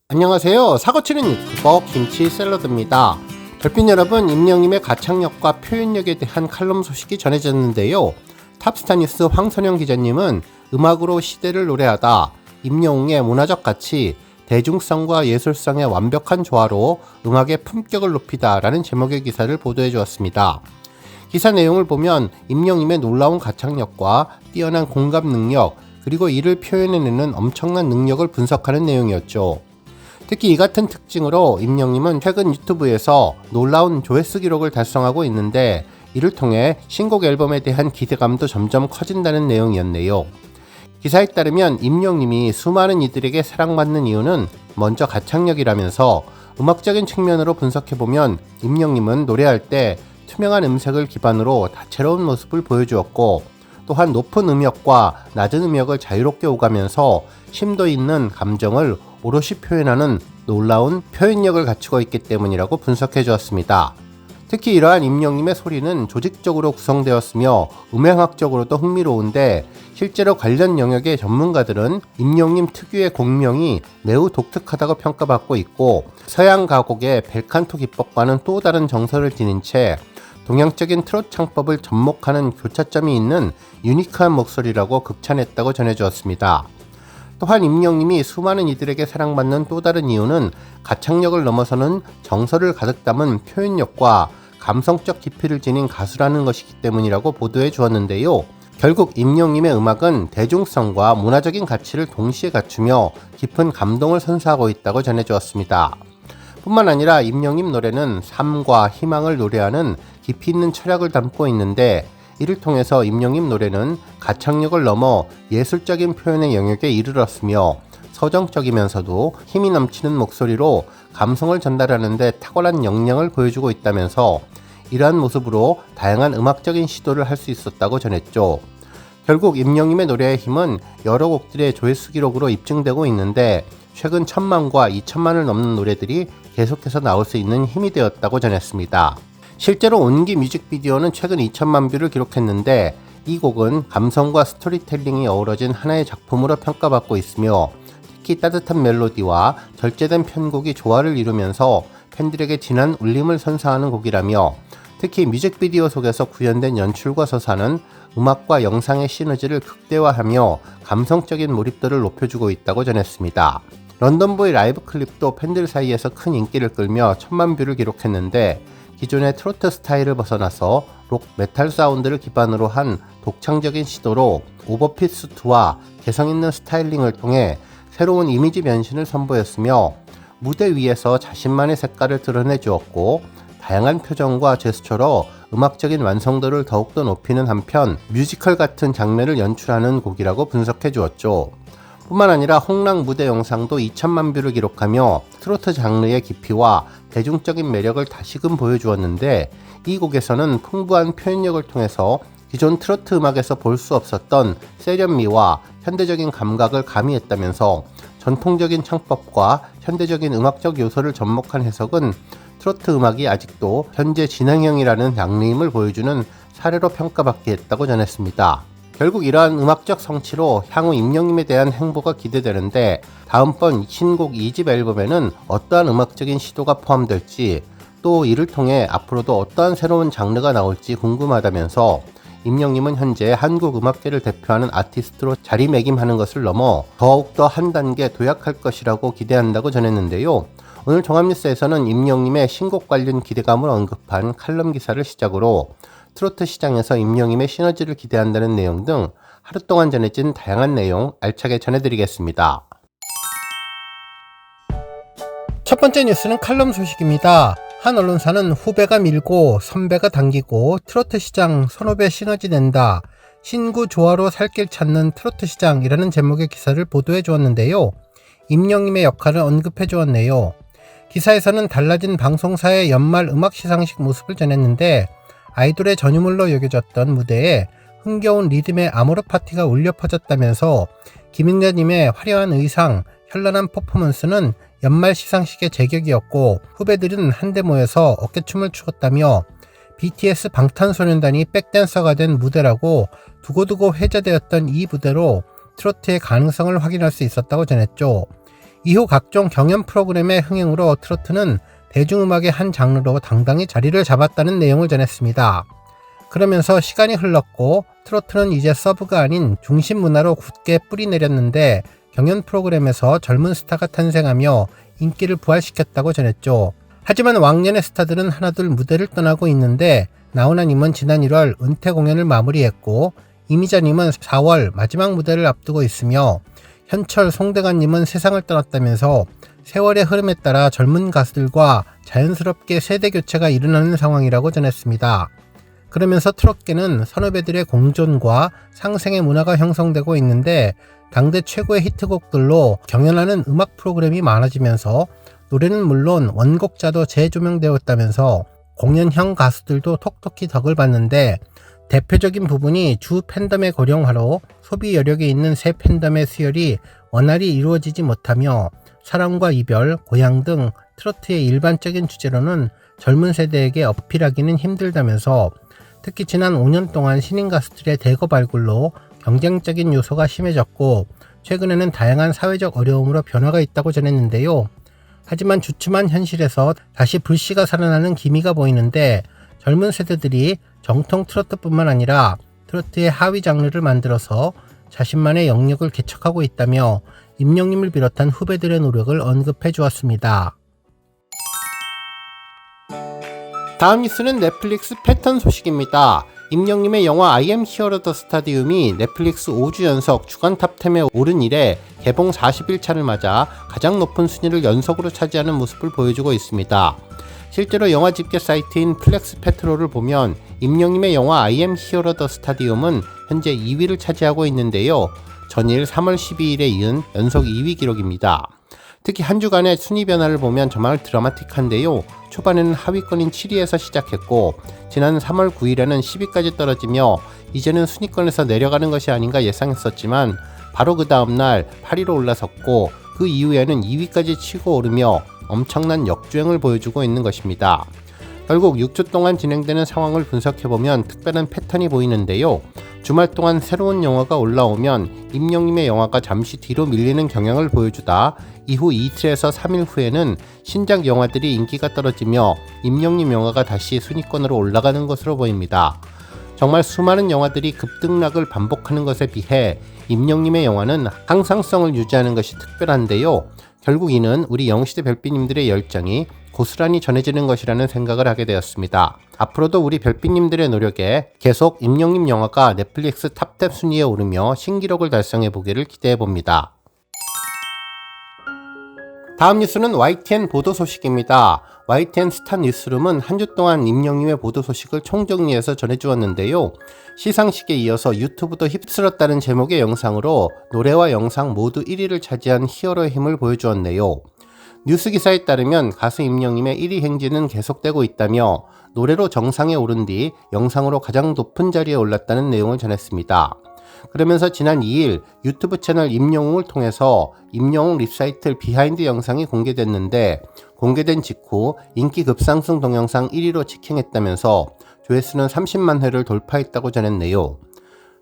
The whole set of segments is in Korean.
안녕하세요. 사고치는 유튜버 김치샐러드입니다. 별빛 여러분, 임영님의 가창력과 표현력에 대한 칼럼 소식이 전해졌는데요. 탑스타뉴스 황선영 기자님은 음악으로 시대를 노래하다 임영웅의 문화적 가치, 대중성과 예술성의 완벽한 조화로 음악의 품격을 높이다 라는 제목의 기사를 보도해 주었습니다. 기사 내용을 보면 임영님의 놀라운 가창력과 뛰어난 공감 능력, 그리고 이를 표현해내는 엄청난 능력을 분석하는 내용이었죠. 특히 이 같은 특징으로 임영님은 최근 유튜브에서 놀라운 조회수 기록을 달성하고 있는데, 이를 통해 신곡 앨범에 대한 기대감도 점점 커진다는 내용이었네요. 기사에 따르면 임영님이 수많은 이들에게 사랑받는 이유는 먼저 가창력이라면서, 음악적인 측면으로 분석해보면 임영님은 노래할 때 투명한 음색을 기반으로 다채로운 모습을 보여주었고, 또한 높은 음역과 낮은 음역을 자유롭게 오가면서 심도 있는 감정을 오롯이 표현하는 놀라운 표현력을 갖추고 있기 때문이라고 분석해 주었습니다. 특히 이러한 임영님의 소리는 조직적으로 구성되었으며 음향학적으로도 흥미로운데, 실제로 관련 영역의 전문가들은 임영님 특유의 공명이 매우 독특하다고 평가받고 있고, 서양 가곡의 벨칸토 기법과는 또 다른 정서를 지닌 채 동양적인 트롯 창법을 접목하는 교차점이 있는 유니크한 목소리라고 극찬했다고 전해주었습니다. 또한 임영님이 수많은 이들에게 사랑받는 또 다른 이유는 가창력을 넘어서는 정서를 가득 담은 표현력과 감성적 깊이를 지닌 가수라는 것이기 때문이라고 보도해 주었는데요. 결국 임영님의 음악은 대중성과 문화적인 가치를 동시에 갖추며 깊은 감동을 선사하고 있다고 전해 주었습니다. 뿐만 아니라 임영님 노래는 삶과 희망을 노래하는 깊이 있는 철학을 담고 있는데, 이를 통해서 임영님 노래는 가창력을 넘어 예술적인 표현의 영역에 이르렀으며, 서정적이면서도 힘이 넘치는 목소리로 감성을 전달하는 데 탁월한 역량을 보여주고 있다면서, 이러한 모습으로 다양한 음악적인 시도를 할 수 있었다고 전했죠. 결국 임영님의 노래의 힘은 여러 곡들의 조회수 기록으로 입증되고 있는데, 최근 1000만과 2000만을 넘는 노래들이 계속해서 나올 수 있는 힘이 되었다고 전했습니다. 실제로 온기 뮤직비디오는 최근 2000만 뷰를 기록했는데, 이 곡은 감성과 스토리텔링이 어우러진 하나의 작품으로 평가받고 있으며, 특히 따뜻한 멜로디와 절제된 편곡이 조화를 이루면서 팬들에게 진한 울림을 선사하는 곡이라며, 특히 뮤직비디오 속에서 구현된 연출과 서사는 음악과 영상의 시너지를 극대화하며 감성적인 몰입도를 높여주고 있다고 전했습니다. 런던보이 라이브 클립도 팬들 사이에서 큰 인기를 끌며 1000만 뷰를 기록했는데, 기존의 트로트 스타일을 벗어나서 록 메탈 사운드를 기반으로 한 독창적인 시도로 오버핏 수트와 개성있는 스타일링을 통해 새로운 이미지 변신을 선보였으며, 무대 위에서 자신만의 색깔을 드러내 주었고, 다양한 표정과 제스처로 음악적인 완성도를 더욱더 높이는 한편 뮤지컬 같은 장면을 연출하는 곡이라고 분석해 주었죠. 뿐만 아니라 홍랑 무대 영상도 2000만 뷰를 기록하며 트로트 장르의 깊이와 대중적인 매력을 다시금 보여주었는데, 이 곡에서는 풍부한 표현력을 통해서 기존 트로트 음악에서 볼 수 없었던 세련미와 현대적인 감각을 가미했다면서, 전통적인 창법과 현대적인 음악적 요소를 접목한 해석은 트로트 음악이 아직도 현재 진행형이라는 장르임을 보여주는 사례로 평가받게 했다고 전했습니다. 결국 이러한 음악적 성취로 향후 임영님에 대한 행보가 기대되는데, 다음번 신곡 2집 앨범에는 어떠한 음악적인 시도가 포함될지, 또 이를 통해 앞으로도 어떠한 새로운 장르가 나올지 궁금하다면서, 임영님은 현재 한국 음악계를 대표하는 아티스트로 자리매김하는 것을 넘어 더욱더 한 단계 도약할 것이라고 기대한다고 전했는데요. 오늘 종합뉴스에서는 임영님의 신곡 관련 기대감을 언급한 칼럼 기사를 시작으로 트로트 시장에서 임영님의 시너지를 기대한다는 내용 등 하루 동안 전해진 다양한 내용 알차게 전해드리겠습니다. 첫 번째 뉴스는 칼럼 소식입니다. 한 언론사는 후배가 밀고 선배가 당기고 트로트 시장 선후배 시너지 낸다, 신구 조화로 살 길 찾는 트로트 시장이라는 제목의 기사를 보도해 주었는데요. 임영님의 역할을 언급해 주었네요. 기사에서는 달라진 방송사의 연말 음악 시상식 모습을 전했는데, 아이돌의 전유물로 여겨졌던 무대에 흥겨운 리듬의 아모르 파티가 울려 퍼졌다면서, 김인자님의 화려한 의상, 현란한 퍼포먼스는 연말 시상식의 제격이었고, 후배들은 한데 모여서 어깨춤을 추었다며, BTS 방탄소년단이 백댄서가 된 무대라고 두고두고 회자되었던 이 무대로 트로트의 가능성을 확인할 수 있었다고 전했죠. 이후 각종 경연 프로그램의 흥행으로 트로트는 대중음악의 한 장르로 당당히 자리를 잡았다는 내용을 전했습니다. 그러면서 시간이 흘렀고 트로트는 이제 서브가 아닌 중심 문화로 굳게 뿌리 내렸는데 경연 프로그램에서 젊은 스타가 탄생하며 인기를 부활시켰다고 전했죠. 하지만 왕년의 스타들은 하나둘 무대를 떠나고 있는데 나훈아님은 지난 1월 은퇴 공연을 마무리했고 이미자님은 4월 마지막 무대를 앞두고 있으며 현철, 송대관님은 세상을 떠났다면서 세월의 흐름에 따라 젊은 가수들과 자연스럽게 세대 교체가 일어나는 상황이라고 전했습니다. 그러면서 트롯계는 선후배들의 공존과 상생의 문화가 형성되고 있는데 당대 최고의 히트곡들로 경연하는 음악 프로그램이 많아지면서 노래는 물론 원곡자도 재조명되었다면서 공연형 가수들도 톡톡히 덕을 봤는데 대표적인 부분이 주 팬덤의 고령화로 소비 여력이 있는 새 팬덤의 수혈이 원활히 이루어지지 못하며 사랑과 이별, 고향 등 트로트의 일반적인 주제로는 젊은 세대에게 어필하기는 힘들다면서 특히 지난 5년 동안 신인 가수들의 대거 발굴로 경쟁적인 요소가 심해졌고 최근에는 다양한 사회적 어려움으로 변화가 있다고 전했는데요. 하지만 주춤한 현실에서 다시 불씨가 살아나는 기미가 보이는데 젊은 세대들이 정통 트로트뿐만 아니라 트로트의 하위 장르를 만들어서 자신만의 영역을 개척하고 있다며 임영님을 비롯한 후배들의 노력을 언급해 주었습니다. 다음 뉴스는 넷플릭스 패턴 소식입니다. 임영님의 영화 I am here the stadium이 넷플릭스 5주 연속 주간 탑10에 오른 이래 개봉 40일차를 맞아 가장 높은 순위를 연속으로 차지하는 모습을 보여주고 있습니다. 실제로 영화 집계 사이트인 플렉스 페트롤을 보면 임영님의 영화 I am here the stadium은 현재 2위를 차지하고 있는데요. 전일 3월 12일에 이은 연속 2위 기록입니다. 특히 한 주간의 순위 변화를 보면 정말 드라마틱한데요. 초반에는 하위권인 7위에서 시작했고 지난 3월 9일에는 10위까지 떨어지며 이제는 순위권에서 내려가는 것이 아닌가 예상했었지만 바로 그 다음날 8위로 올라섰고 그 이후에는 2위까지 치고 오르며 엄청난 역주행을 보여주고 있는 것입니다. 결국 6주 동안 진행되는 상황을 분석해보면 특별한 패턴이 보이는데요. 주말 동안 새로운 영화가 올라오면 임영님의 영화가 잠시 뒤로 밀리는 경향을 보여주다 이후 이틀에서 3일 후에는 신작 영화들이 인기가 떨어지며 임영님 영화가 다시 순위권으로 올라가는 것으로 보입니다. 정말 수많은 영화들이 급등락을 반복하는 것에 비해 임영님의 영화는 항상성을 유지하는 것이 특별한데요. 결국 이는 우리 영시대 별빛님들의 열정이 고스란히 전해지는 것이라는 생각을 하게 되었습니다. 앞으로도 우리 별빛님들의 노력에 계속 임영님 영화가 넷플릭스 탑10 순위에 오르며 신기록을 달성해 보기를 기대해 봅니다. 다음 뉴스는 YTN 보도 소식입니다. YTN 스타 뉴스룸은 한 주 동안 임영님의 보도 소식을 총정리해서 전해주었는데요. 시상식에 이어서 유튜브도 휩쓸었다는 제목의 영상으로 노래와 영상 모두 1위를 차지한 히어로의 힘을 보여주었네요. 뉴스 기사에 따르면 가수 임영님의 1위 행진은 계속되고 있다며 노래로 정상에 오른 뒤 영상으로 가장 높은 자리에 올랐다는 내용을 전했습니다. 그러면서 지난 2일 유튜브 채널 임영웅을 통해서 임영웅 립사이틀 비하인드 영상이 공개됐는데 공개된 직후 인기 급상승 동영상 1위로 직행했다면서 조회수는 30만 회를 돌파했다고 전했네요.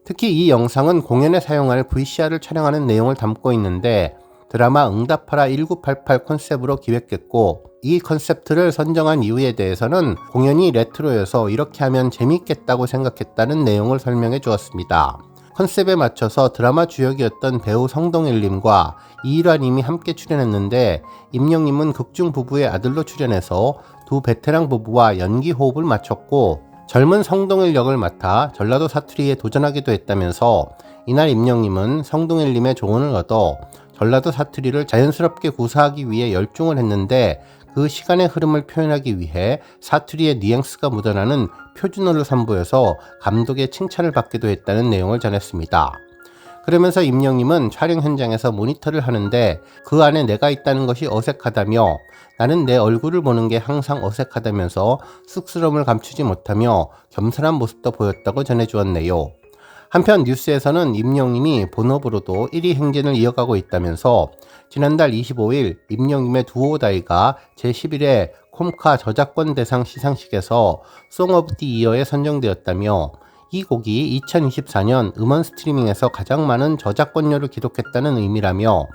특히 이 영상은 공연에 사용할 VCR을 촬영하는 내용을 담고 있는데 드라마 응답하라 1988 컨셉으로 기획했고 이 컨셉트를 선정한 이유에 대해서는 공연이 레트로여서 이렇게 하면 재밌겠다고 생각했다는 내용을 설명해 주었습니다. 컨셉에 맞춰서 드라마 주역이었던 배우 성동일님과 이일화님이 함께 출연했는데 임영님은 극중 부부의 아들로 출연해서 두 베테랑 부부와 연기 호흡을 맞췄고 젊은 성동일 역을 맡아 전라도 사투리에 도전하기도 했다면서 이날 임영님은 성동일님의 조언을 얻어 전라도 사투리를 자연스럽게 구사하기 위해 열중을 했는데 그 시간의 흐름을 표현하기 위해 사투리의 뉘앙스가 묻어나는 표준어를 선보여서 감독의 칭찬을 받기도 했다는 내용을 전했습니다. 그러면서 임영님은 촬영 현장에서 모니터를 하는데 그 안에 내가 있다는 것이 어색하다며 나는 내 얼굴을 보는 게 항상 어색하다면서 쑥스러움을 감추지 못하며 겸손한 모습도 보였다고 전해주었네요. 한편 뉴스에서는 임영님이 본업으로도 1위 행진을 이어가고 있다면서 지난달 25일 임영님의 두오다이가 제11회 콤카 저작권 대상 시상식에서 송 오브 디 이어에 선정되었다며 이 곡이 2024년 음원 스트리밍에서 가장 많은 저작권료를 기록했다는 의미라며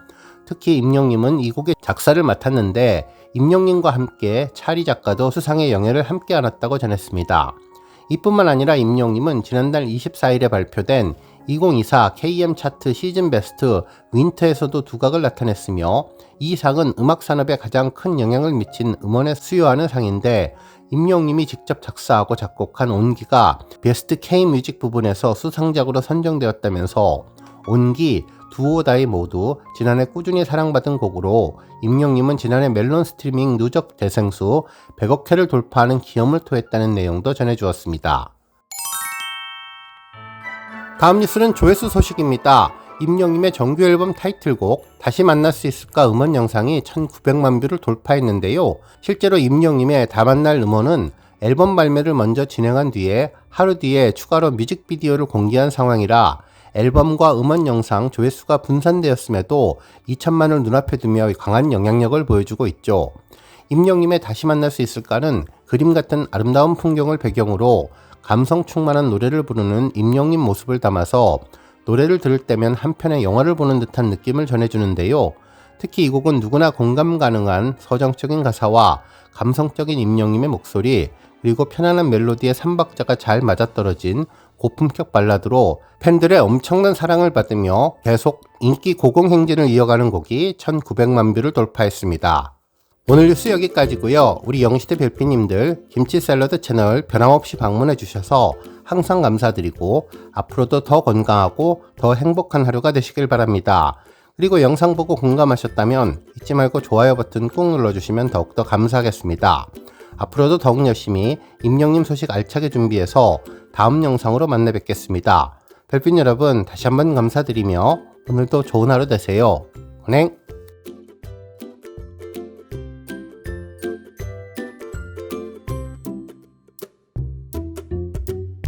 특히 임영님은 이 곡의 작사를 맡았는데 임영님과 함께 차리 작가도 수상의 영예를 함께 안았다고 전했습니다. 이뿐만 아니라 임영님은 지난달 24일에 발표된 2024 KM 차트 시즌 베스트 윈터에서도 두각을 나타냈으며 이 상은 음악 산업에 가장 큰 영향을 미친 음원에 수여하는 상인데 임영님이 직접 작사하고 작곡한 온기가 베스트 K-뮤직 부분에서 수상작으로 선정되었다면서 온기, 두오다이 모두 지난해 꾸준히 사랑받은 곡으로 임영님은 지난해 멜론 스트리밍 누적 대생수 100억 회를 돌파하는 기염을 토했다는 내용도 전해주었습니다. 다음 뉴스는 조회수 소식입니다. 임영님의 정규 앨범 타이틀곡 다시 만날 수 있을까 음원 영상이 1900만 뷰를 돌파했는데요. 실제로 임영님의 다 만날 음원은 앨범 발매를 먼저 진행한 뒤에 하루 뒤에 추가로 뮤직비디오를 공개한 상황이라 앨범과 음원 영상 조회수가 분산되었음에도 2천만을 눈앞에 두며 강한 영향력을 보여주고 있죠. 임영님의 다시 만날 수 있을까는 그림 같은 아름다운 풍경을 배경으로 감성 충만한 노래를 부르는 임영님 모습을 담아서 노래를 들을 때면 한편의 영화를 보는 듯한 느낌을 전해주는데요. 특히 이 곡은 누구나 공감 가능한 서정적인 가사와 감성적인 임영님의 목소리 그리고 편안한 멜로디의 3박자가 잘 맞아떨어진 고품격 발라드로 팬들의 엄청난 사랑을 받으며 계속 인기 고공행진을 이어가는 곡이 1900만 뷰를 돌파했습니다. 오늘 뉴스 여기까지고요. 우리 영시대 별피님들 김치 샐러드 채널 변함없이 방문해 주셔서 항상 감사드리고 앞으로도 더 건강하고 더 행복한 하루가 되시길 바랍니다. 그리고 영상 보고 공감하셨다면 잊지 말고 좋아요 버튼 꾹 눌러주시면 더욱더 감사하겠습니다. 앞으로도 더욱 열심히 임영님 소식 알차게 준비해서 다음 영상으로 만나 뵙겠습니다. 별빛 여러분 다시 한번 감사드리며 오늘도 좋은 하루 되세요. 은행